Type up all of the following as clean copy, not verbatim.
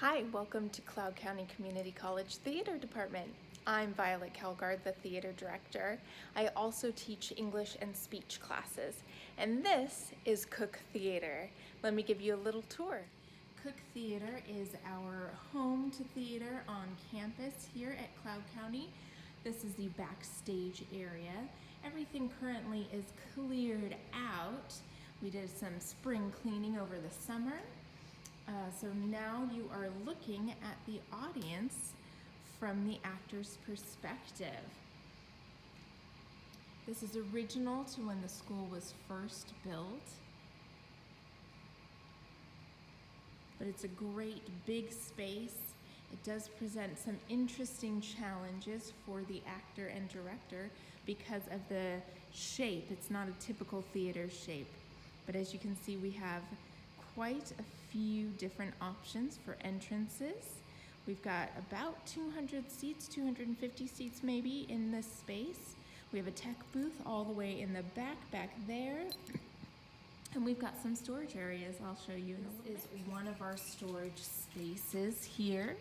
Hi, welcome to Cloud County Community College Theater Department. I'm Violet Kelgard, the theater director. I also teach English and speech classes, and this is Cooke Theatre. Let me give you a little tour. Cooke Theatre is our home to theater on campus here at Cloud County. This is the backstage area. Everything currently is cleared out. We did some spring cleaning over the summer. So now you are looking at the audience from the actor's perspective. This is original to when the school was first built. But it's a great big space. It does present some interesting challenges for the actor and director because of the shape. It's not a typical theater shape. But as you can see, we have quite a few different options for entrances. We've got about 200 seats, 250 seats maybe in this space. We have a tech booth all the way in the back there. And we've got some storage areas I'll show you in a little bit. This is one of our storage spaces here.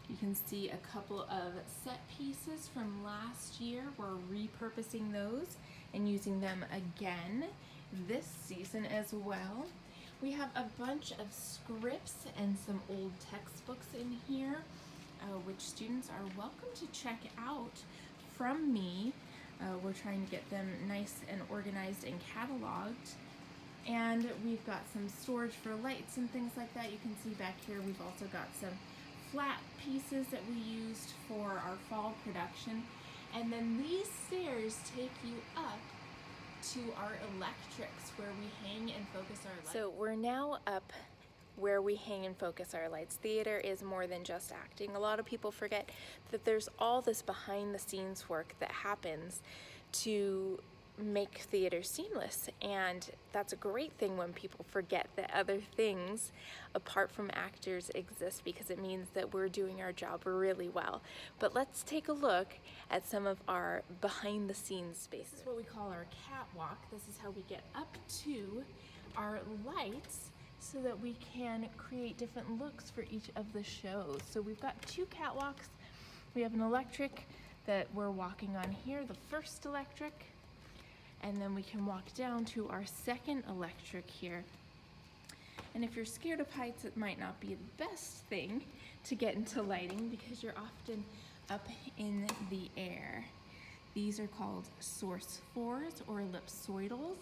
You can see a couple of set pieces from last year. We're repurposing those and using them again this season as well. We have a bunch of scripts and some old textbooks in here, which students are welcome to check out from me. We're trying to get them nice and organized and cataloged. And we've got some storage for lights and things like that. You can see back here we've also got some flat pieces that we used for our fall production. And then these stairs take you up to our electrics where we hang and focus our lights. So we're now up where we hang and focus our lights. Theater is more than just acting. A lot of people forget that there's all this behind the scenes work that happens to make theater seamless, and that's a great thing when people forget that other things apart from actors exist, because it means that we're doing our job really well. But let's take a look at some of our behind the scenes spaces. This is what we call our catwalk. This is how we get up to our lights so that we can create different looks for each of the shows. So we've got two catwalks. We have an electric that we're walking on here, the first electric, and then we can walk down to our second electric here. And if you're scared of heights, it might not be the best thing to get into lighting because you're often up in the air. These are called source fours or ellipsoidals.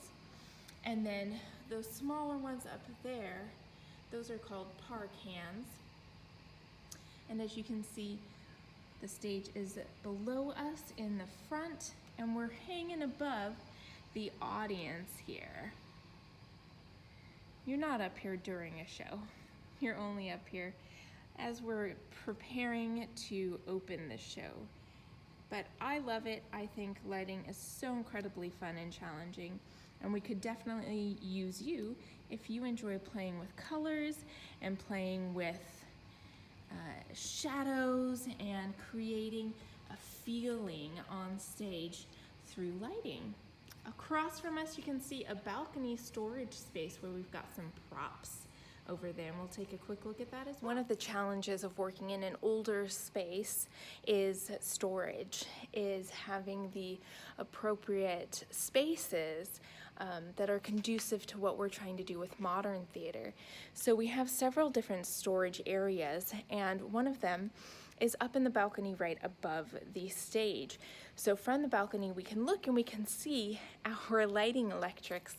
And then those smaller ones up there, those are called parcans. And as you can see, the stage is below us in the front, and we're hanging above the audience here. You're not up here during a show. You're only up here as we're preparing to open the show. But I love it. I think lighting is so incredibly fun and challenging, and we could definitely use you if you enjoy playing with colors and playing with shadows and creating a feeling on stage through lighting. Across from us, you can see a balcony storage space where we've got some props over there, and we'll take a quick look at that as well. One of the challenges of working in an older space is storage, is having the appropriate spaces that are conducive to what we're trying to do with modern theater. So we have several different storage areas, and one of them is up in the balcony right above the stage. So from the balcony we can look and we can see our lighting electrics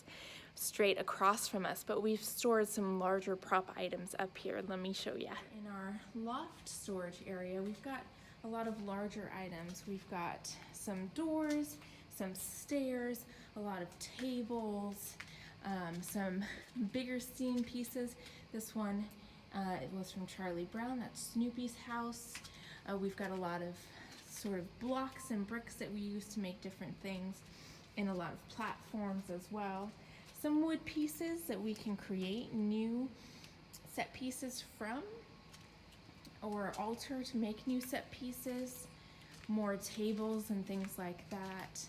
straight across from us, but we've stored some larger prop items up here. Let me show you. In our loft storage area, we've got a lot of larger items. We've got some doors, some stairs, a lot of tables, some bigger scene pieces. This one it was from Charlie Brown, that's Snoopy's house. We've got a lot of sort of blocks and bricks that we use to make different things, and a lot of platforms as well. Some wood pieces that we can create new set pieces from or alter to make new set pieces. More tables and things like that.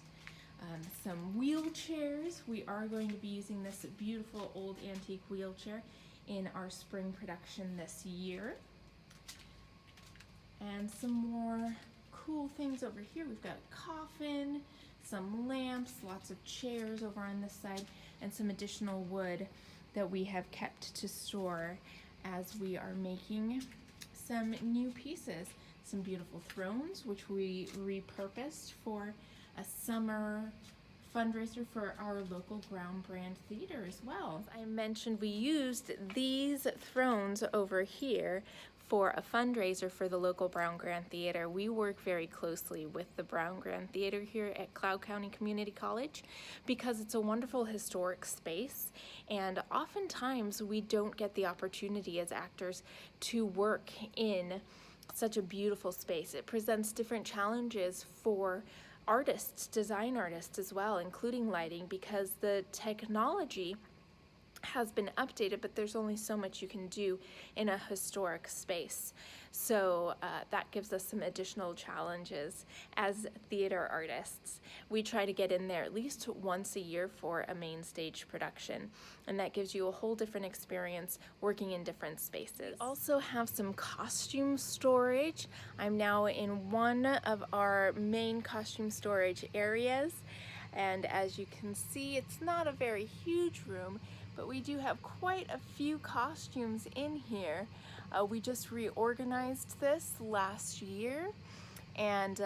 Some wheelchairs. We are going to be using this beautiful old antique wheelchair in our spring production this year. And some more cool things over here. We've got a coffin, some lamps, lots of chairs over on this side, and some additional wood that we have kept to store as we are making some new pieces. Some beautiful thrones, which we repurposed for a summer fundraiser for our local Ground Brand Theater as well. As I mentioned, we used these thrones over here for a fundraiser for the local Brown Grand Theater. We work very closely with the Brown Grand Theater here at Cloud County Community College because it's a wonderful historic space, and oftentimes we don't get the opportunity as actors to work in such a beautiful space. It presents different challenges for artists, design artists as well, including lighting, because the technology has been updated, but there's only so much you can do in a historic space. So that gives us some additional challenges as theater artists. We try to get in there at least once a year for a main stage production, and that gives you a whole different experience working in different spaces. We also have some costume storage. I'm now in one of our main costume storage areas, and as you can see, it's not a very huge room, but we do have quite a few costumes in here. We just reorganized this last year, and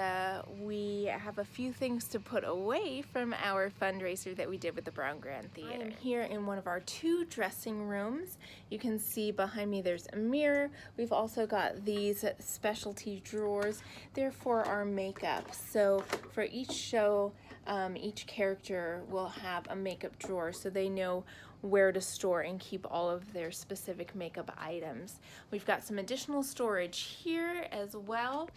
we have a few things to put away from our fundraiser that we did with the Brown Grand Theater. I'm here in one of our 2 dressing rooms. You can see behind me there's a mirror. We've also got these specialty drawers. They're for our makeup. So for each show, each character will have a makeup drawer so they know where to store and keep all of their specific makeup items. We've got some additional storage here as well,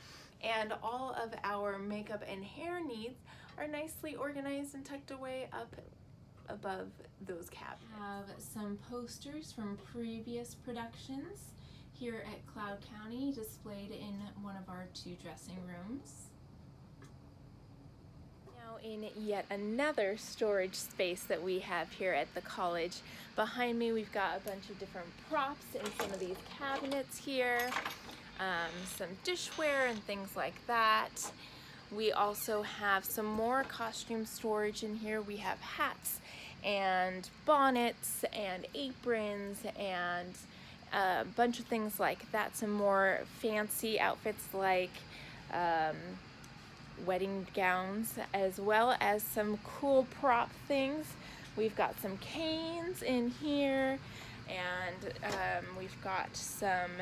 and all of our makeup and hair needs are nicely organized and tucked away up above those cabinets. We have some posters from previous productions here at Cloud County displayed in one of our 2 dressing rooms. In yet another storage space that we have here at the college. Behind me we've got a bunch of different props in some of these cabinets here, some dishware and things like that. We also have some more costume storage in here. We have hats and bonnets and aprons and a bunch of things like that. Some more fancy outfits like wedding gowns, as well as some cool prop things. We've got some canes in here, and we've got some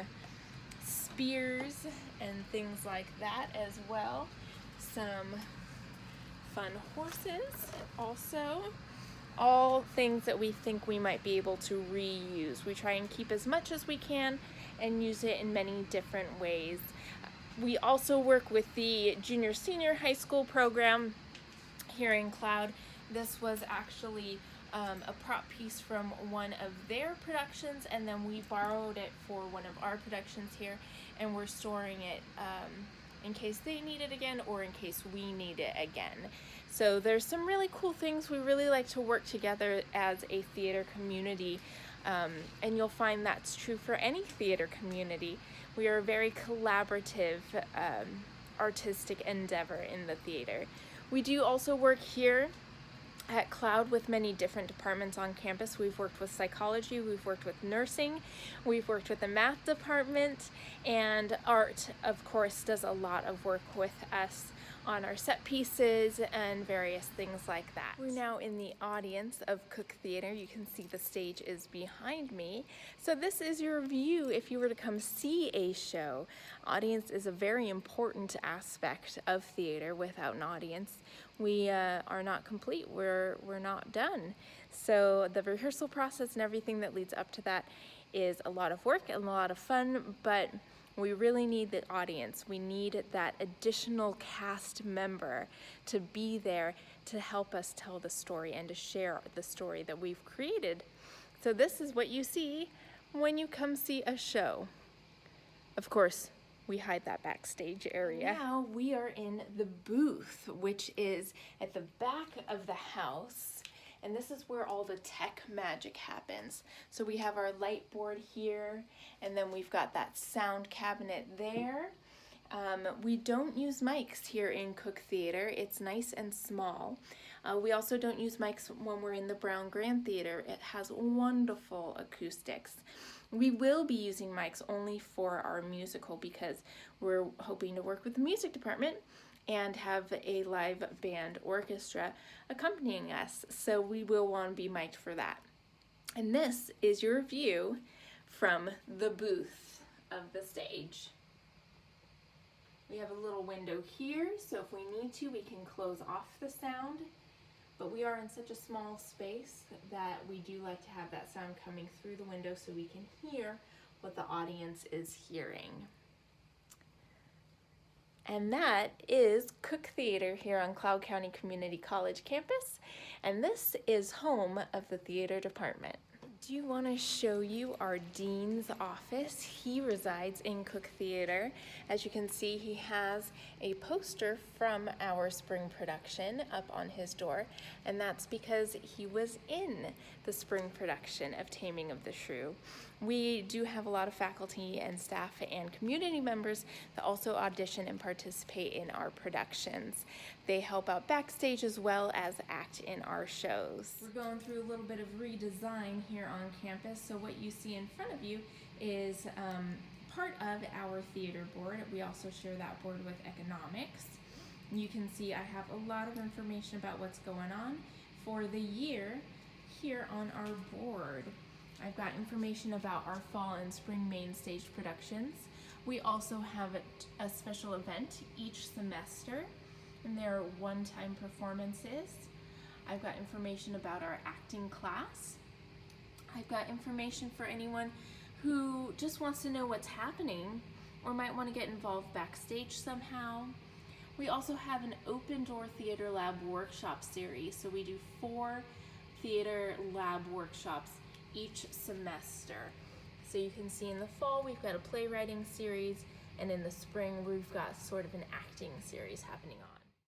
spears and things like that as well. Some fun horses also. All things that we think we might be able to reuse. We try and keep as much as we can and use it in many different ways. We also work with the junior senior high school program here in Cloud. This was actually a prop piece from one of their productions, and then we borrowed it for one of our productions here, and we're storing it in case they need it again or in case we need it again. So there's some really cool things. We really like to work together as a theater community, and you'll find that's true for any theater community. We are a very collaborative artistic endeavor in the theater. We do also work here at Cloud with many different departments on campus. We've worked with psychology, we've worked with nursing, we've worked with the math department, and art, of course, does a lot of work with us on our set pieces and various things like that. We're now in the audience of Cooke Theatre. You can see the stage is behind me. So this is your view if you were to come see a show. Audience is a very important aspect of theater. Without an audience, we are not complete. We're not done. So the rehearsal process and everything that leads up to that is a lot of work and a lot of fun, but we really need the audience. We need that additional cast member to be there to help us tell the story and to share the story that we've created. So this is what you see when you come see a show. Of course, we hide that backstage area. Now we are in the booth, which is at the back of the house. And this is where all the tech magic happens. So we have our light board here, and then we've got that sound cabinet there. We don't use mics here in Cooke Theatre. It's nice and small. We also don't use mics when we're in the Brown Grand Theatre. It has wonderful acoustics. We will be using mics only for our musical because we're hoping to work with the music department and have a live band orchestra accompanying us. So we will want to be mic'd for that. And this is your view from the booth of the stage. We have a little window here, so if we need to, we can close off the sound. But we are in such a small space that we do like to have that sound coming through the window so we can hear what the audience is hearing. And that is Cooke Theatre here on Cloud County Community College campus, and this is home of the theater department. Do you want to show you our dean's office? He resides in Cooke Theatre. As you can see, he has a poster from our spring production up on his door, and that's because he was in the spring production of Taming of the Shrew. We do have a lot of faculty and staff and community members that also audition and participate in our productions. They help out backstage as well as act in our shows. We're going through a little bit of redesign here on campus, so what you see in front of you is part of our theater board. We also share that board with economics. You can see I have a lot of information about what's going on for the year here on our board. I've got information about our fall and spring main stage productions. We also have a special event each semester, and they're one-time performances. I've got information about our acting class. I've got information for anyone who just wants to know what's happening or might want to get involved backstage somehow. We also have an open door theater lab workshop series. So we do 4 theater lab workshops each semester. So you can see in the fall we've got a playwriting series, and in the spring we've got sort of an acting series happening on.